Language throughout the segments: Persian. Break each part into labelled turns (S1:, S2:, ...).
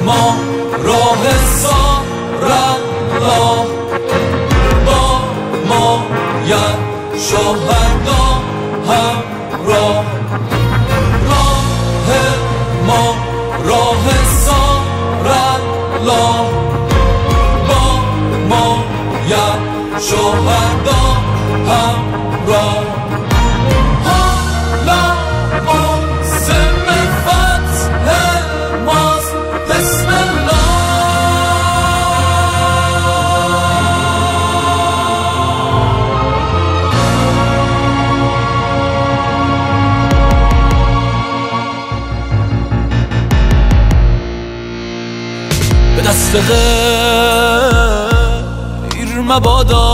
S1: ما راه سارالله با ما یا شهدا همراه راه ما راه سارالله با ما یا شهدا همراه حالا موسم فتح ماست بسم الله به دست غیر مبادا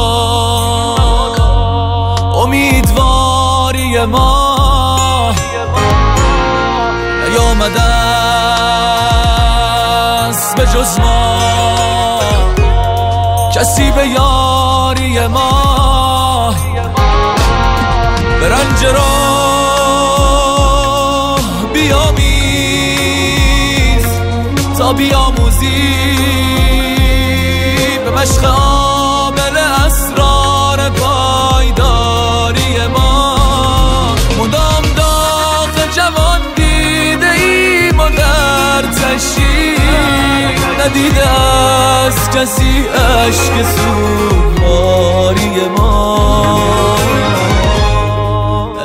S1: امیدواری ما نیامده است به جز ما کسی به یاری ما به رنج راه بیامیز تا بیاموزی به مشق عامل اسرار پایداری ما مدام داغ جوان دیده ایم و در تشریح ندیده از کسی عشق سوگواری ما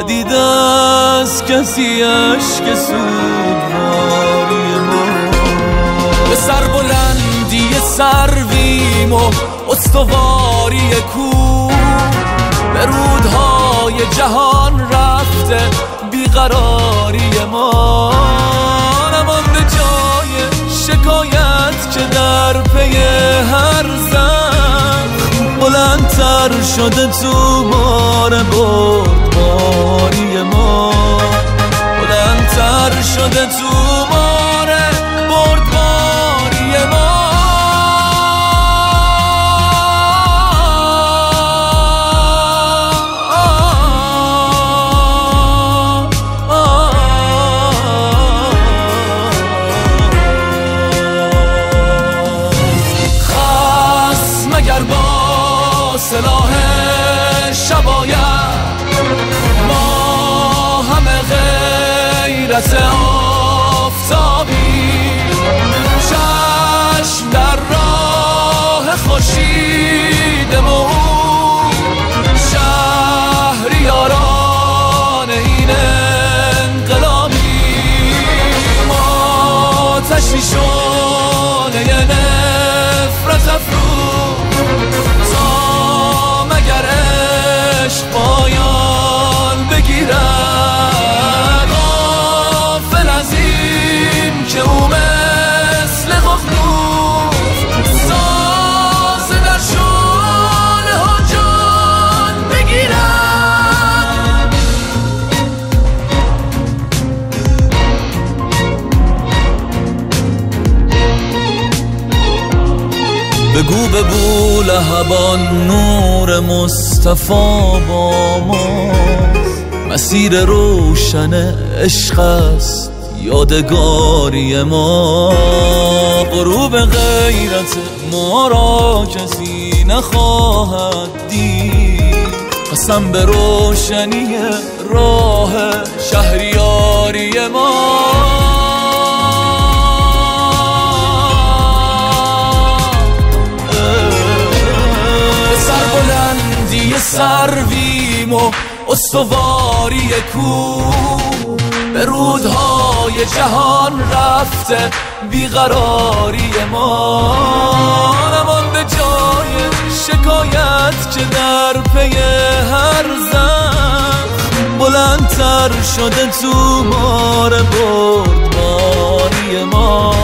S1: ندیده از کسی عشق سوگواری ما به سربلندی سرویم و استواری کوه به رودهای جهان رفته بیقراری ما نمانده جای شکایت که در پی هر زخم بلندتر شده تو مار بردباری ما بلندتر شده تو مار بردباری ما سلاح شباید ما همه غیرت آفتابی چشم در راه خورشید موعود شهریاران این انقلابی ما تشویشانه نفرت افروز پایان بگیرد غافل از این که او مثل ققنوس ساز در شعله ها جان بگیرد بگو به بولهبان نور مصطفی با ماست مسیر روشن عشق است یادگاری ما غروب غیرت ما را کسی نخواهد دید قسم به روشنی راه شهریاری ما سرویم و استواری کوه به رودهای جهان رفته بیقراری ما نمانده جای شکایت که در پی هر زخم بلندتر شده تو مار بردباری ما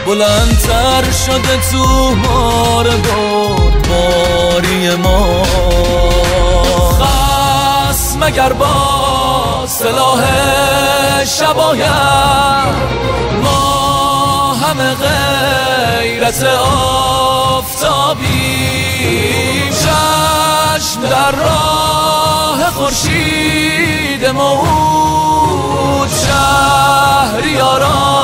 S1: بلندتر شده تو مار بردباری ما خصم اگر با سلاح شباید ما همه غیرت آفتابی چشم در راه خورشید موعود شهریاران